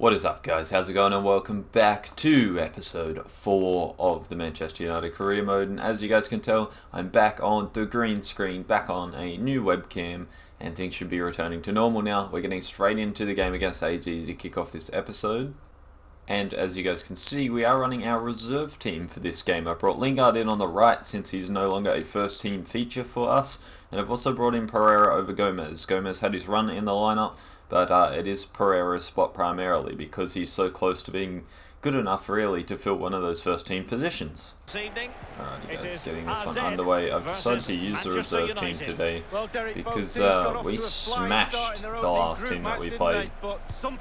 What is up, guys? How's it going? And welcome back to episode 4 of the Manchester United career mode. And as you guys can tell, I'm back on the green screen, back on a new webcam, and things should be returning to normal now. We're getting straight into the game against AZ to kick off this episode. And as you guys can see, we are running our reserve team for this game. I brought Lingard in on the right since he's no longer a first team feature for us. And I've also brought in Pereira over Gomez. Gomez had his run in the lineup, but it is Pereira's spot primarily because he's so close to being good enough really to fill one of those first team positions. Alrighty guys, getting this one underway. I've decided to use the reserve team today because we smashed the last team that we played.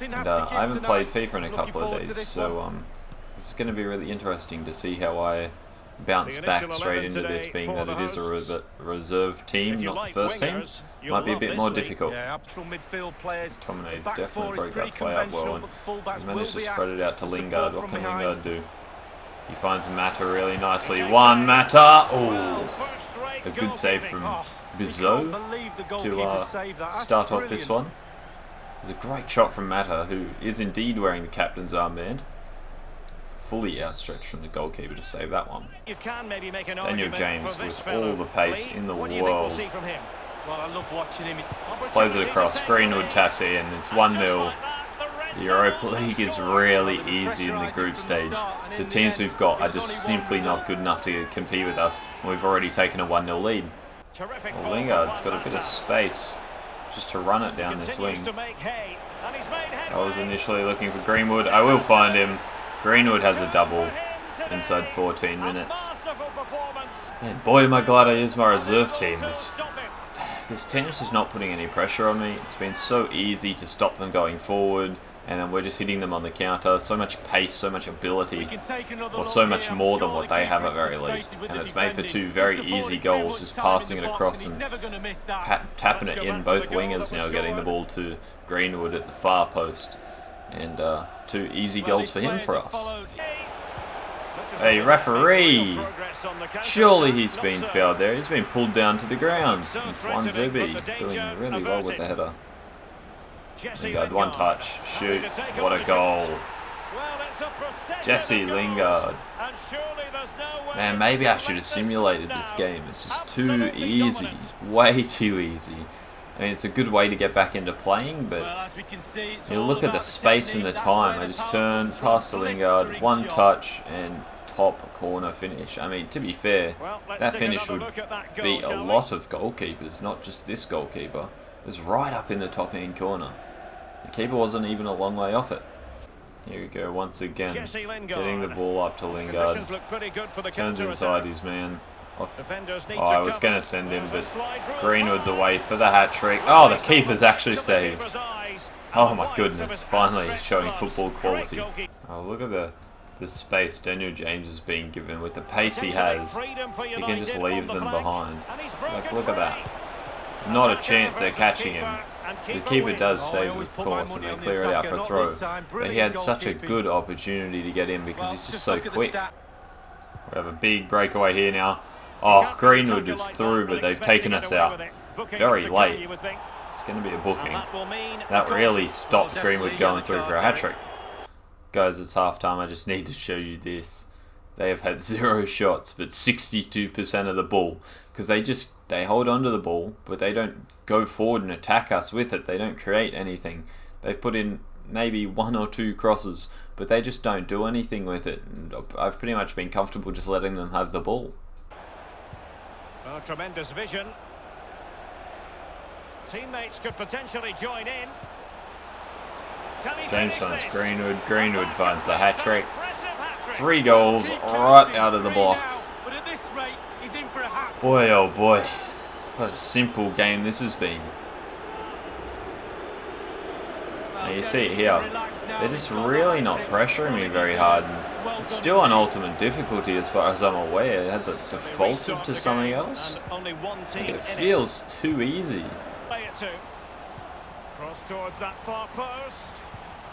And I haven't played FIFA in a couple of days, so this is going to be really interesting to see how I bounce back straight into this, being that it is a reserve team, not the first team. Might be a bit more difficult. Tomine definitely broke that play up well and he managed to spread it out to Lingard. What can Lingard do? He finds Mata really nicely. Mata! Oh, a good save from Bizot to start off this one. It was a great shot from Mata, who is indeed wearing the captain's armband. Fully outstretched from the goalkeeper to save that one. Daniel James with all the pace in the world. Plays it across, Greenwood taps it in, it's 1-0. The Europa League is really easy in the group stage. The teams we've got are just simply not good enough to compete with us, and we've already taken a 1-0 lead. Well, Lingard's got a bit of space just to run it down this wing. I was initially looking for Greenwood, I will find him. Greenwood has a double inside 14 minutes. And boy, am I glad I used my reserve team. This team's just not putting any pressure on me. It's been so easy to stop them going forward, and then we're just hitting them on the counter. So much pace, so much ability, or so much more than what they have at very least. And it's made for two very easy goals, just passing it across and tapping it in. Both wingers now getting the ball to Greenwood at the far post. And two easy goals for him for us. Hey, referee! Surely he's been fouled there. He's been pulled down to the ground. Juan Zebi doing really well with the header. Lingard, one touch. Shoot. What a goal. Jesse Lingard. Man, maybe I should have simulated this game. It's just too easy. Way too easy. I mean, it's a good way to get back into playing, but you look at the space and the time. I just turn, pass to Lingard, one touch, and top corner finish. I mean, to be fair, that finish would beat a lot of goalkeepers, not just this goalkeeper. It was right up in the top hand corner. The keeper wasn't even a long way off it. Here we go once again, getting the ball up to Lingard. Turns inside his man. Oh, I was going to send him, but Greenwood's away for the hat-trick. Oh, the keeper's actually saved. Oh my goodness, finally showing football quality. Oh, look at the space Daniel James is being given. With the pace he has, he can just leave them behind. Like, look at that. Not a chance they're catching him. The keeper does save, of course, and they clear it out for a throw. But he had such a good opportunity to get in because he's just so quick. We have a big breakaway here now. Oh, Greenwood is through, but they've taken us out very late. It's going to be a booking. That really stopped Greenwood going through for a hat-trick. Guys, it's half-time. I just need to show you this. They have had 0 shots, but 62% of the ball. Because they hold on to the ball, but they don't go forward and attack us with it. They don't create anything. They've put in maybe 1 or 2 crosses, but they just don't do anything with it. And I've pretty much been comfortable just letting them have the ball. Oh, tremendous vision. Teammates could potentially join in. James finds Greenwood. Greenwood finds the hat-trick. 3 goals right out of the block. Boy, oh boy. What a simple game this has been. Now you see it here. They're just really not pressuring me very hard. And it's still on ultimate difficulty as far as I'm aware. Has it defaulted to something else? Like it feels too easy.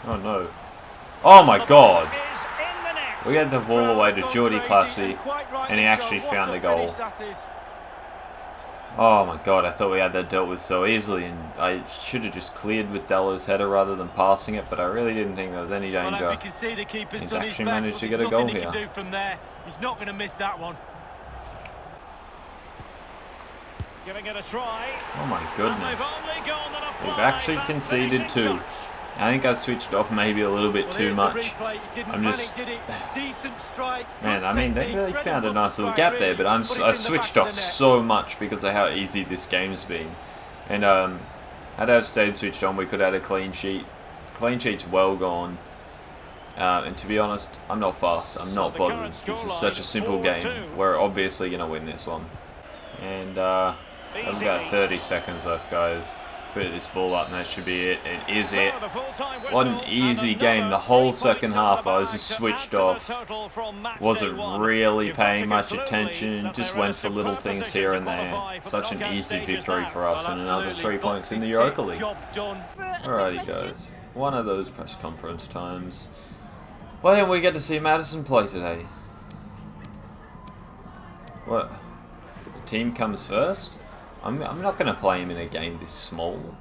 Oh no. Oh my god. We had the ball away to Jordi Classy and he actually found the goal. Oh my god, I thought we had that dealt with so easily, and I should have just cleared with Dallo's header rather than passing it, but I really didn't think there was any danger. He's actually managed to get a goal here. He's not going to miss that one. Giving it a try. Oh my goodness. We've actually conceded 2. I think I switched off maybe a little bit too much. I'm just... Man, I mean, they really found a nice little gap there, but I switched off so much because of how easy this game's been. And had I stayed switched on, we could have had a clean sheet. Clean sheet's well gone. And to be honest, I'm not fast. I'm not bothered. This is such a simple game. We're obviously going to win this one. And I've got 30 seconds left, guys. Put this ball up and that should be it. It is it. What an easy game. The whole second half I was just switched off. Wasn't really paying much attention. Just went for little things here and there. Such an easy victory for us and another 3 points in the Europa League. Alrighty guys. One of those press conference times. Why didn't we get to see Madison play today? What? The team comes first? I'm not going to play him in a game this small.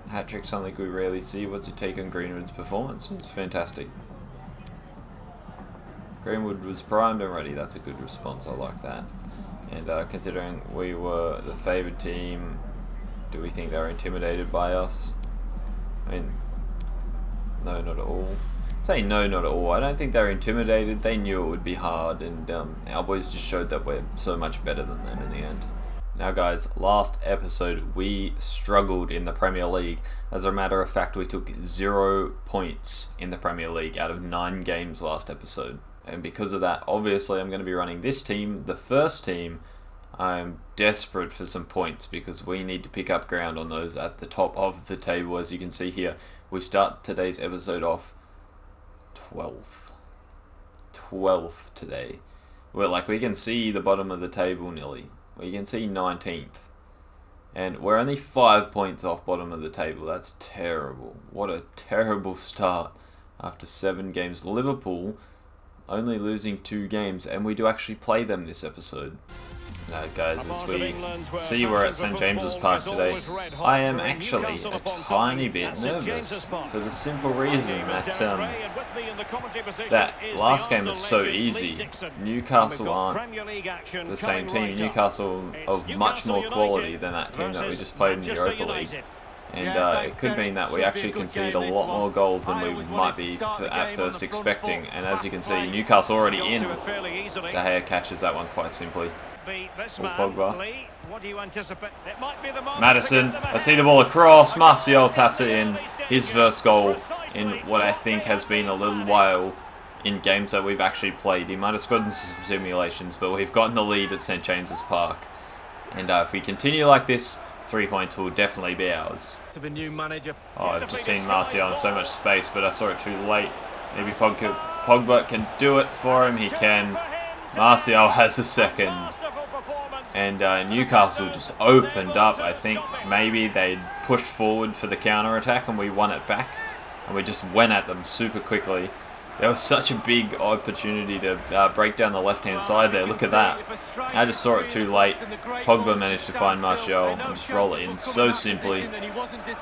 Hat-trick, something we rarely see. What's your take on Greenwood's performance? It's fantastic. Greenwood was primed and ready. That's a good response. I like that. And considering we were the favoured team, do we think they were intimidated by us? I mean, no, not at all. Say no, not at all. I don't think they're intimidated. They knew it would be hard, and our boys just showed that we're so much better than them in the end. Now guys, last episode we struggled in the Premier League. As a matter of fact, we took 0 points in the Premier League out of 9 games last episode. And because of that, obviously I'm going to be running this team, the first team. I'm desperate for some points because we need to pick up ground on those at the top of the table. As you can see here, we start today's episode off 12th today. We can see the bottom of the table nearly. We can see 19th. And we're only 5 points off bottom of the table. That's terrible. What a terrible start after 7 games. Liverpool only losing 2 games, and we do actually play them this episode. Now guys, as we see we're at St James's Park today, I am actually a tiny bit nervous for the simple reason that that last game was so easy. Newcastle aren't the same team. Newcastle of much more quality than that team that we just played in the Europa League. And it could mean that we actually concede a lot more goals than we might be at first expecting. And as you can see, Newcastle already in. De Gea catches that one quite simply. Pogba. Madison, I see the ball across. Martial taps it in. His first goal in what I think has been a little while in games that we've actually played. He might have scored in some simulations, but we've gotten the lead at St James's Park. And if we continue like this, 3 points will definitely be ours. Oh, I've just seen Martial in so much space, but I saw it too late. Maybe Pogba can do it for him. He can. Martial has a second. And Newcastle just opened up. I think maybe they pushed forward for the counter-attack and we won it back. And we just went at them super quickly. There was such a big opportunity to break down the left-hand side there. Look at that. I just saw it too late. Pogba managed to find Martial and just roll it in so simply.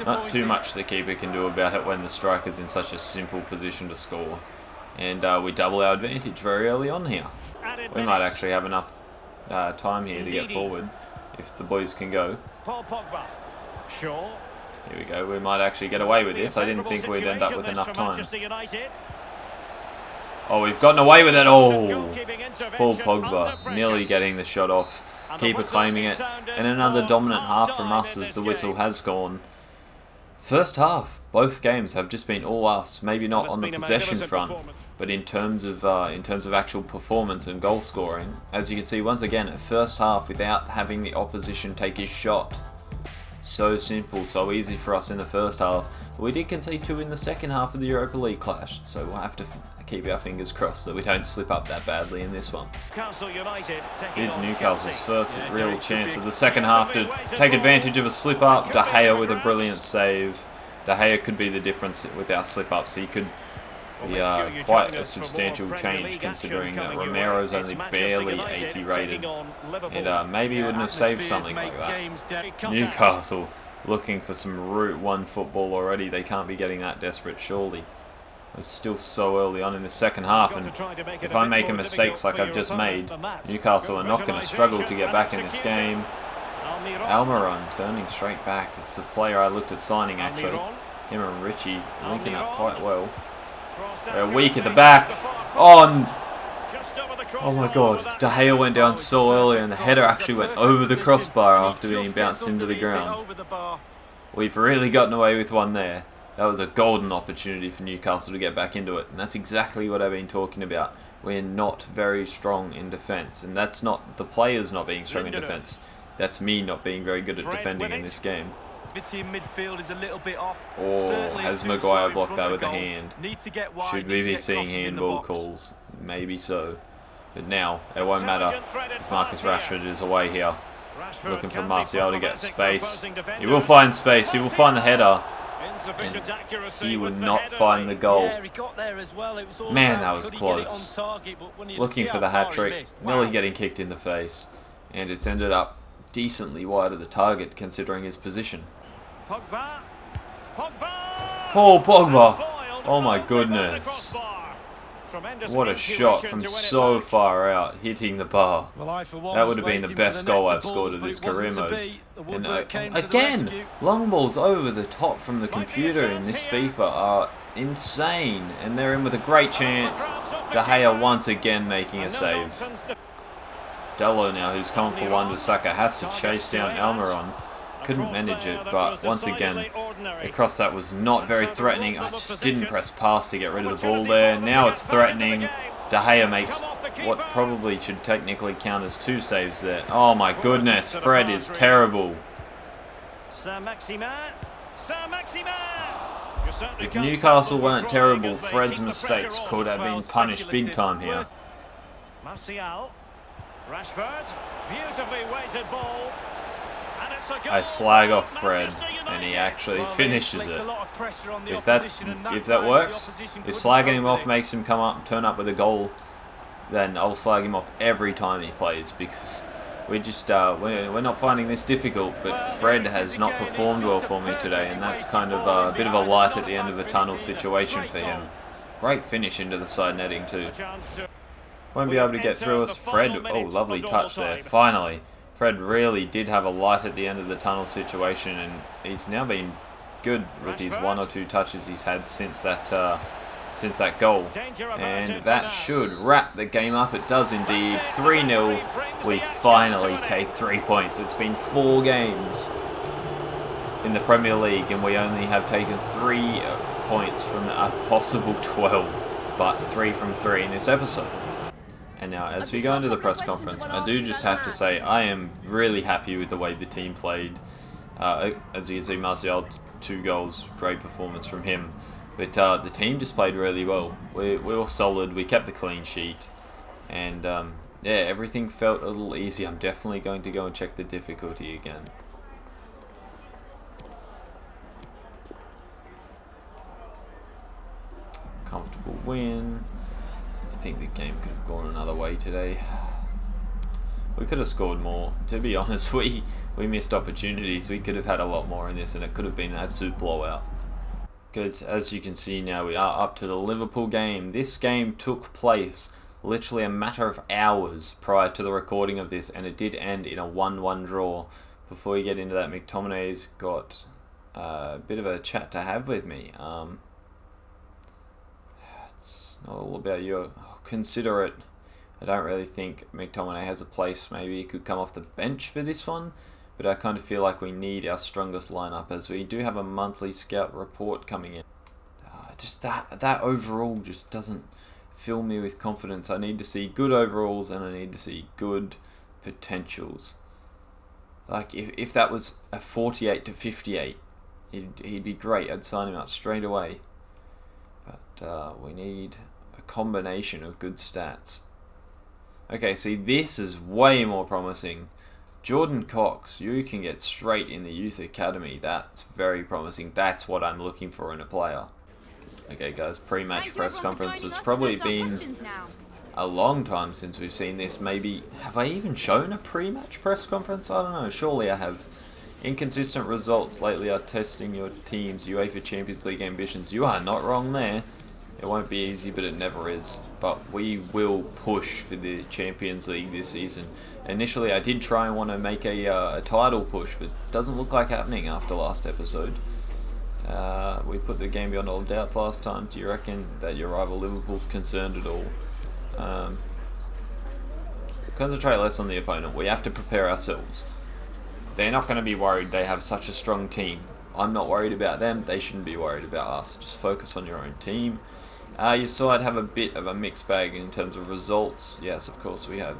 Not too much the keeper can do about it when the striker's in such a simple position to score. And we double our advantage very early on here. We might actually have enough time here to get forward if the boys can go. Here we go. We might actually get away with this. I didn't think we'd end up with enough time. Oh, we've gotten away with it. Oh, Paul Pogba nearly getting the shot off. Keeper claiming it. And another dominant half from us as the whistle has gone. First half, both games have just been all us. Maybe not on the possession front, but in terms of actual performance and goal scoring. As you can see, once again, first half without having the opposition take his shot. So simple, so easy for us in the first half. But we did concede 2 in the second half of the Europa League clash, so we'll have to keep our fingers crossed that we don't slip up that badly in this one. Here's Newcastle's first real chance of the second half to take advantage of a slip up. De Gea with a brilliant save. De Gea could be the difference with our slip ups. He could Quite a substantial change considering that Romero's only barely 80 rated. And maybe he wouldn't have saved something like that. Newcastle looking for some Route 1 football already. They can't be getting that desperate, surely. It's still so early on in the second half, and if I'm making mistakes like I've just made, Newcastle are not going to struggle to get back in this game. Almiron turning straight back. It's the player I looked at signing, actually. Him and Richie linking up quite well. They're weak at the back. Oh my god. De Gea went down so early and the header actually went over the crossbar after being bounced into the ground. We've really gotten away with one there. That was a golden opportunity for Newcastle to get back into it. And that's exactly what I've been talking about. We're not very strong in defence. And that's not the players not being strong in defence. That's me not being very good at defending in this game. Midfield is a little bit off. Oh, has Maguire blocked that with a hand? Should we be seeing handball calls? Maybe so. But now, it won't matter, as Marcus Rashford is away here. Looking for Martial to get space. He will find space, he will find the header. And he would not find the goal. Man, that was close. Looking for the hat-trick, nearly getting kicked in the face. And it's ended up decently wide of the target, considering his position. Paul Pogba! Oh my goodness. What a shot from so far out, hitting the bar. That would have been the best goal I've scored of this career mode. And again, long balls over the top from the computer in this FIFA are insane. And they're in with a great chance. De Gea once again making a save. Dello now, who's coming for one with Saka, has to chase down Almiron. Couldn't manage it, but once again, the cross that was not very threatening. I just didn't press pass to get rid of the ball there. Now it's threatening. De Gea makes what probably should technically count as 2 saves there. Oh my goodness, Fred is terrible. If Newcastle weren't terrible, Fred's mistakes could have been punished big time here. Rashford, beautifully weighted ball. I slag off Fred, and he actually finishes it. If that works, if slagging him off makes him turn up with a goal, then I'll slag him off every time he plays, because we're not finding this difficult. But Fred has not performed well for me today, and that's kind of a bit of a light at the end of the tunnel situation for him. Great finish into the side netting too. Won't be able to get through us. Fred, oh, lovely touch there. Finally, Fred really did have a light at the end of the tunnel situation, and he's now been good with his 1 or 2 touches he's had since that goal. And that should wrap the game up. It does indeed. 3-0. We finally take 3 points. It's been 4 games in the Premier League, and we only have taken 3 points from a possible 12, but 3 from 3 in this episode. And now, as we go into the press conference, I do just have to say I am really happy with the way the team played. As you can see, Martial, 2 goals, great performance from him. But the team just played really well. We were solid, we kept the clean sheet. And yeah, everything felt a little easy. I'm definitely going to go and check the difficulty again. Comfortable win. I think the game could have gone another way today. We could have scored more. To be honest, we missed opportunities. We could have had a lot more in this, and it could have been an absolute blowout. Because as you can see now, we are up to the Liverpool game. This game took place literally a matter of hours prior to the recording of this, and it did end in a 1-1 draw. Before we get into that, McTominay's got a bit of a chat to have with me. It's not all about you. Consider it. I don't really think McTominay has a place. Maybe he could come off the bench for this one, but I kind of feel like we need our strongest lineup, as we do have a monthly scout report coming in. Just that overall just doesn't fill me with confidence. I need to see good overalls, and I need to see good potentials. Like if that was a 48 to 58, he'd be great. I'd sign him up straight away. But we need a combination of good stats. Okay, see, this is way more promising. Jordan Cox, you can get straight in the youth academy. That's very promising. That's what I'm looking for in a player. Okay guys, pre-match press conference has probably been a long time since we've seen this. Maybe, have I even shown a pre-match press conference? I don't know, surely I have. Inconsistent results lately are testing your team's UEFA Champions League ambitions. You are not wrong there. It won't be easy, but it never is. But we will push for the Champions League this season. Initially, I did try and want to make a title push, but it doesn't look like happening after last episode. We put the game beyond all doubts last time. Do you reckon that your rival Liverpool's concerned at all? Concentrate less on the opponent. We have to prepare ourselves. They're not going to be worried. They have such a strong team. I'm not worried about them. They shouldn't be worried about us. Just focus on your own team. You saw I'd have a bit of a mixed bag in terms of results. Yes, of course we have.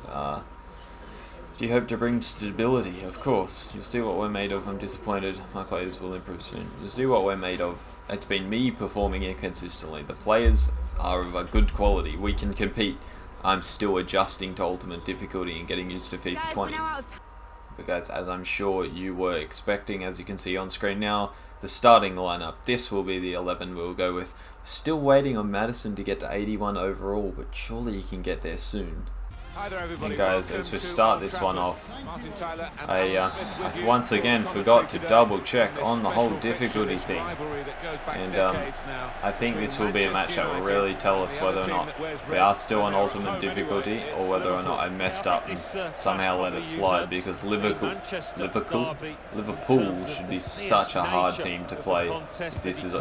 Do you hope to bring stability? Of course. You'll see what we're made of. I'm disappointed. My players will improve soon. You'll see what we're made of. It's been me performing inconsistently. The players are of a good quality. We can compete. I'm still adjusting to ultimate difficulty and getting used to FIFA 20. But guys, as I'm sure you were expecting, as you can see on screen now, the starting lineup. This will be the 11 we'll go with. Still waiting on Madison to get to 81 overall, but surely he can get there soon. And guys, as we start this one off, I once again forgot to double check on the whole difficulty thing, and I think this will be a match that will really tell us whether or not we are still on ultimate difficulty or whether or not I messed up and somehow let it slide, because Liverpool should be such a hard team to play if this is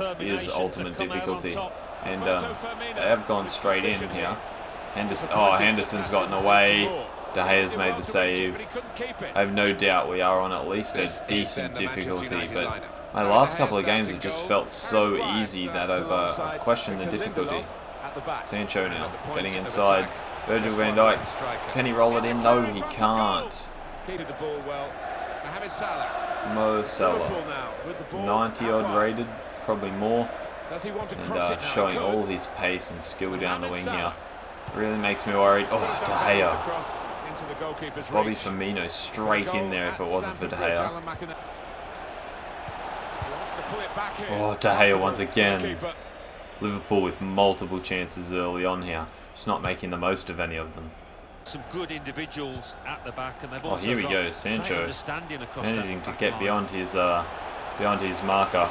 ultimate difficulty, and they have gone straight in here. Henderson's gotten away. De Gea's made the save. I have no doubt we are on at least a decent difficulty, but my last couple of games have just felt so easy that I've questioned the difficulty. Sancho now, getting inside. Virgil van Dijk, can he roll it in? No, he can't. Mo Salah, 90 odd rated, probably more, and showing all his pace and skill down the wing here. Really makes me worried. Oh, De Gea. Bobby Firmino straight in there if it wasn't for De Gea. Oh, De Gea once again. Liverpool with multiple chances early on here. Just not making the most of any of them. Some good individuals at the back, and they've also here we go, Sancho. Managing to get beyond his marker.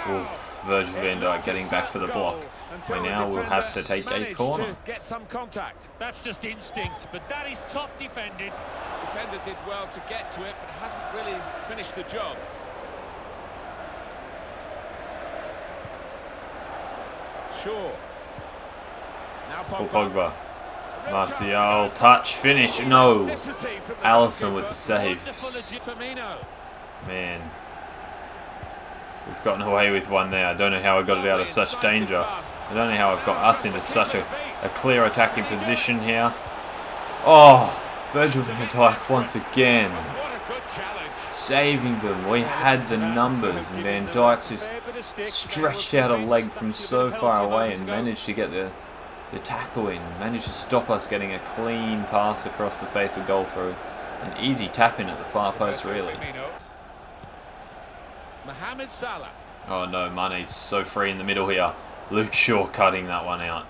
Oof, Virgil van Dijk getting back for the block. We now will have to take a corner. Get some contact. That's just instinct, but that is top defended. The defender did well to get to it, but hasn't really finished the job. Sure. Now Pogba. Martial, touch, finish. No. Alisson with the save. Man. We've gotten away with one there. I don't know how I got it out of such danger. I don't know how I've got us into such a clear attacking position here. Oh, Virgil van Dijk once again. Saving them. We had the numbers, and Van Dijk just stretched out a leg from so far away and managed to get the tackle in. Managed to stop us getting a clean pass across the face of goal for an easy tap in at the far post, really. Mohamed Salah. Oh no, Mane's so free in the middle here. Luke Shaw cutting that one out.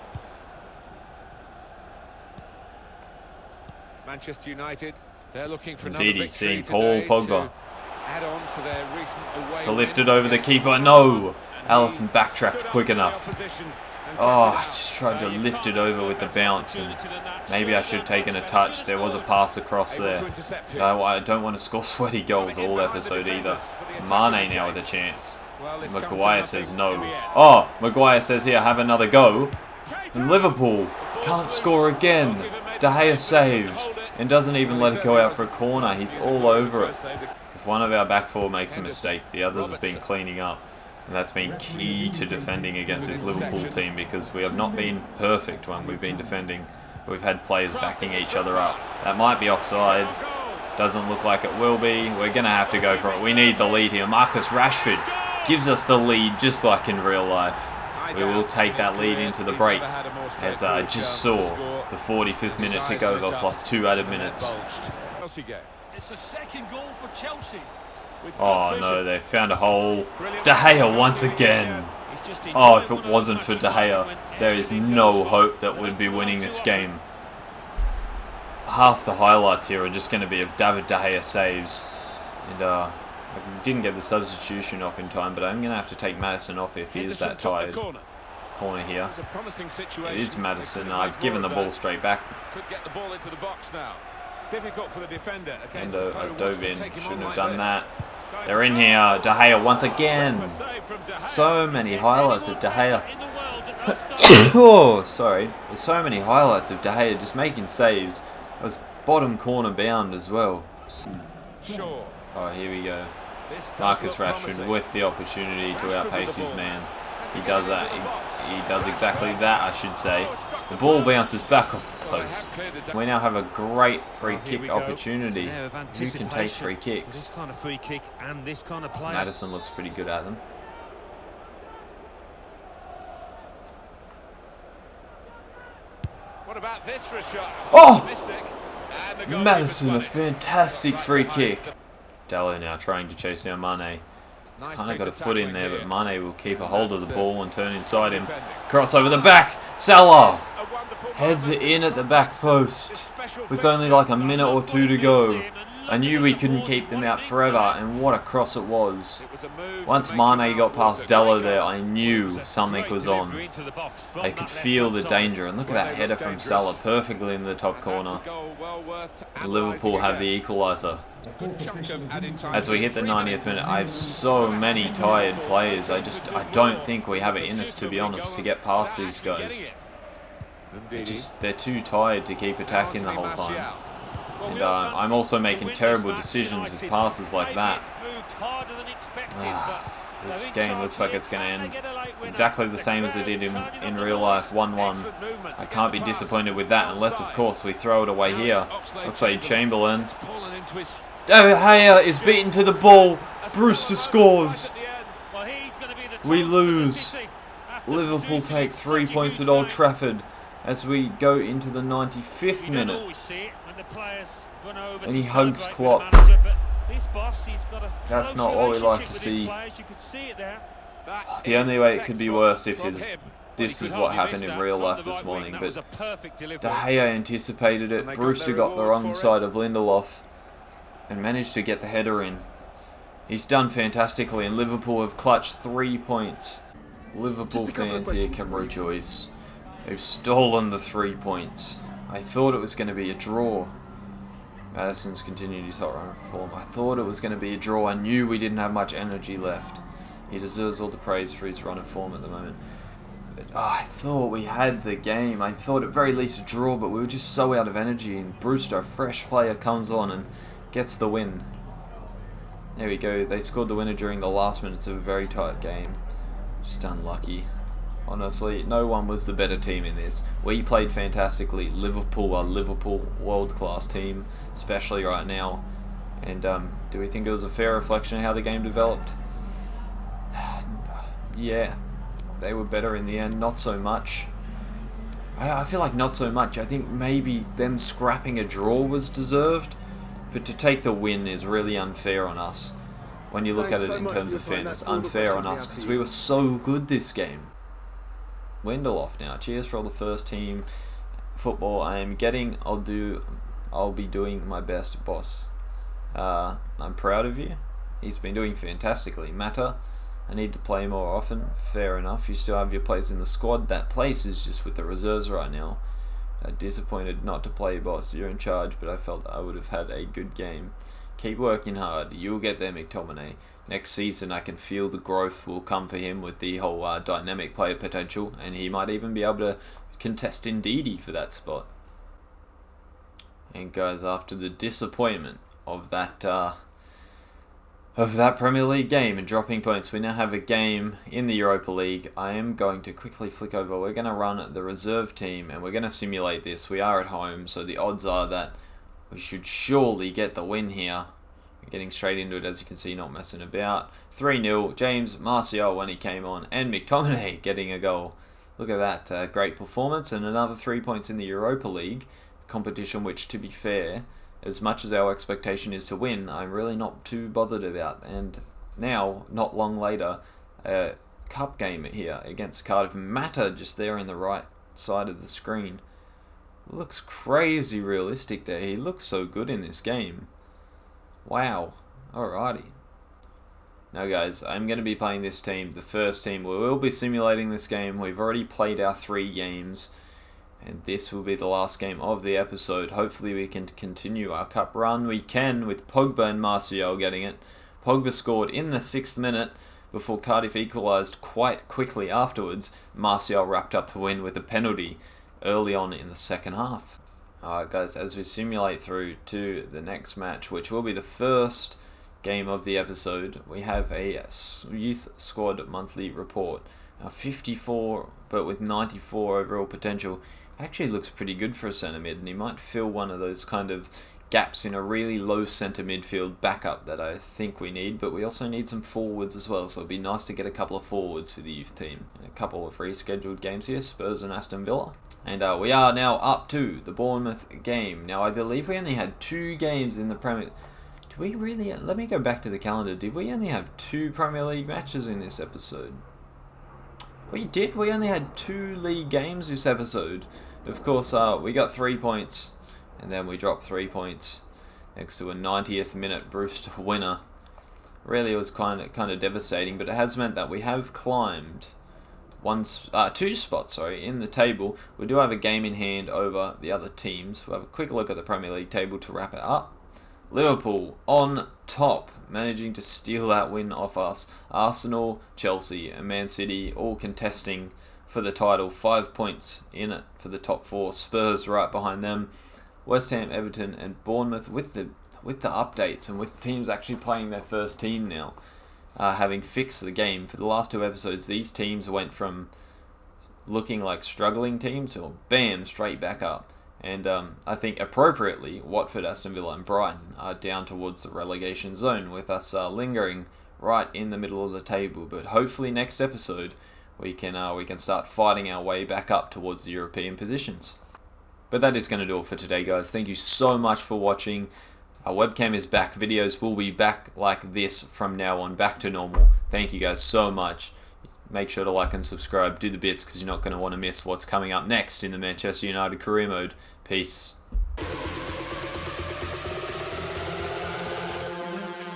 Manchester United, they're looking for Indeed, another he's seeing victory Paul today Pogba to add on to their recent away to lift win. it over the keeper. No! Alisson backtracked quick enough. Oh, I just tried to lift it over with the bounce, and maybe I should have taken a touch. There was a pass across there. I don't want to score sweaty goals all episode either. Mane now with a chance. Maguire says no. Oh, Maguire says here, have another go. And Liverpool can't score again. De Gea saves and doesn't even let it go out for a corner. He's all over it. If one of our back four makes a mistake, the others have been cleaning up. And that's been key to defending against this Liverpool team, because we have not been perfect when we've been defending. We've had players backing each other up. That might be offside. Doesn't look like it will be. We're going to have to go for it. We need the lead here. Marcus Rashford gives us the lead just like in real life. We will take that lead into the break, as I just saw the 45th minute to go plus 2 added minutes. It's a second goal for Chelsea. Oh no, they found a hole. De Gea once again. Oh, if it wasn't for De Gea, there is no hope that we'd be winning this game. Half the highlights here are just going to be of David De Gea saves. And I didn't get the substitution off in time, but I'm going to have to take Maddison off if he is that tired. Corner here. It is Maddison. I've given the ball straight back. Could get the ball into the box now. Difficult for the defender. And I dove in. Shouldn't have done that. They're in here. De Gea once again. So many highlights of De Gea. Oh, sorry. There's so many highlights of De Gea just making saves. It was bottom corner bound as well. Oh, here we go. Marcus Rashford with the opportunity to outpace his man. He does that. He does exactly that, I should say. The ball bounces back off the post. We now have a great free kick opportunity. Who can take free kicks? This kind of free kick and this kind of play. Maddison looks pretty good at them. What about this for a shot? Oh! Maddison, a fantastic free kick. Dallo now trying to chase down Mane. He's kind of got a foot in there, but Mane will keep a hold of the ball and turn inside him. Cross over the back. Salah heads it in at the back post with only like a minute or two to go. I knew we couldn't keep them out forever, and what a cross it was. Once Mane got past Dallo there, I knew something was on. I could feel the danger, and look at that header from Salah, perfectly in the top corner. Liverpool have the equaliser. As we hit the 90th minute, I have so many tired players. I don't think we have it in us, to be honest, to get past these guys. They're too tired to keep attacking the whole time. And I'm also making terrible decisions with passes like that. This game looks like it's going to end exactly the same as it did in real life, 1-1. I can't be disappointed with that unless, of course, we throw it away here. Looks like Chamberlain. David Gea is beaten to the ball. Brewster scores. We lose. Liverpool take 3 points at Old Trafford as we go into the 95th minute. And he hugs Klopp. That's not what we like to see. The only way it could be worse if this is what happened in real life this morning. But De Gea anticipated it. Brewster got the wrong side of Lindelof and managed to get the header in. He's done fantastically, and Liverpool have clutched 3 points. Liverpool fans here can rejoice. They've stolen the 3 points. I thought it was going to be a draw. Maddison's continued his hot run form. I thought it was going to be a draw. I knew we didn't have much energy left. He deserves all the praise for his run of form at the moment. But, I thought we had the game. I thought at very least a draw, but we were just so out of energy. And Brewster, a fresh player, comes on and gets the win. There we go. They scored the winner during the last minutes of a very tight game. Just unlucky. Honestly, no one was the better team in this. We played fantastically. Liverpool are Liverpool world-class team, especially right now. And do we think it was a fair reflection of how the game developed? Yeah, they were better in the end. Not so much. I feel like not so much. I think maybe them scrapping a draw was deserved, but to take the win is really unfair on us. When you look at it in terms of fairness, unfair on us because we were so good this game. Lindelof now. Cheers for all the first team football I am getting. I'll be doing my best, boss. I'm proud of you. He's been doing fantastically. Mata, I need to play more often. Fair enough. You still have your place in the squad. That place is just with the reserves right now. Disappointed not to play, boss. You're in charge, but I felt I would have had a good game. Keep working hard. You'll get there, McTominay. Next season, I can feel the growth will come for him with the whole dynamic player potential, and he might even be able to contest Ndidi for that spot. And guys, after the disappointment of that Premier League game and dropping points, we now have a game in the Europa League. I am going to quickly flick over. We're going to run the reserve team, and we're going to simulate this. We are at home, so the odds are that we should surely get the win here. Getting straight into it, as you can see, not messing about. 3-0, James Martial when he came on, and McTominay getting a goal. Look at that, great performance, and another 3 points in the Europa League competition, which, to be fair, as much as our expectation is to win, I'm really not too bothered about. And now, not long later, Cup game here against Cardiff. Mata just there in the right side of the screen. Looks crazy realistic there. He looks so good in this game. Wow. Alrighty. Now guys, I'm going to be playing this team, the first team. We will be simulating this game. We've already played our 3 games. And this will be the last game of the episode. Hopefully we can continue our cup run. We can with Pogba and Martial getting it. Pogba scored in the 6th minute before Cardiff equalised quite quickly afterwards. Martial wrapped up the win with a penalty early on in the second half. Alright guys, as we simulate through to the next match, which will be the first game of the episode, we have a youth squad monthly report. 54, but with 94 overall potential. Actually looks pretty good for a centre mid, and he might fill one of those kind of gaps in a really low centre midfield backup that I think we need, but we also need some forwards as well, so it'd be nice to get a couple of forwards for the youth team. And a couple of rescheduled games here, Spurs and Aston Villa. And we are now up to the Bournemouth game. Now I believe we only had 2 games in the Premier... Did we really... Let me go back to the calendar. Did we only have 2 Premier League matches in this episode? We did. We only had 2 league games this episode. Of course, we got 3 points, and then we dropped 3 points next to a 90th minute Brewster winner. Really, it was kind of devastating, but it has meant that we have climbed 2 spots, in the table. We do have a game in hand over the other teams. We'll have a quick look at the Premier League table to wrap it up. Liverpool on top, managing to steal that win off us. Arsenal, Chelsea and Man City all contesting for the title. 5 points in it for the top 4. Spurs right behind them. West Ham, Everton and Bournemouth with the updates and with teams actually playing their first team now. Having fixed the game. For the last 2 episodes, these teams went from looking like struggling teams to bam, straight back up. And I think appropriately, Watford, Aston Villa and Brighton are down towards the relegation zone, with us lingering right in the middle of the table. But hopefully next episode we can start fighting our way back up towards the European positions. But that is going to do it for today, guys. Thank you so much for watching. Our webcam is back. Videos will be back like this from now on, back to normal. Thank you guys so much. Make sure to like and subscribe. Do the bits, because you're not going to want to miss what's coming up next in the Manchester United career mode. Peace. Look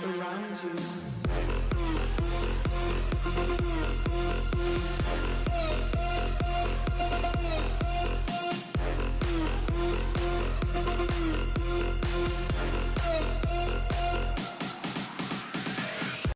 around you.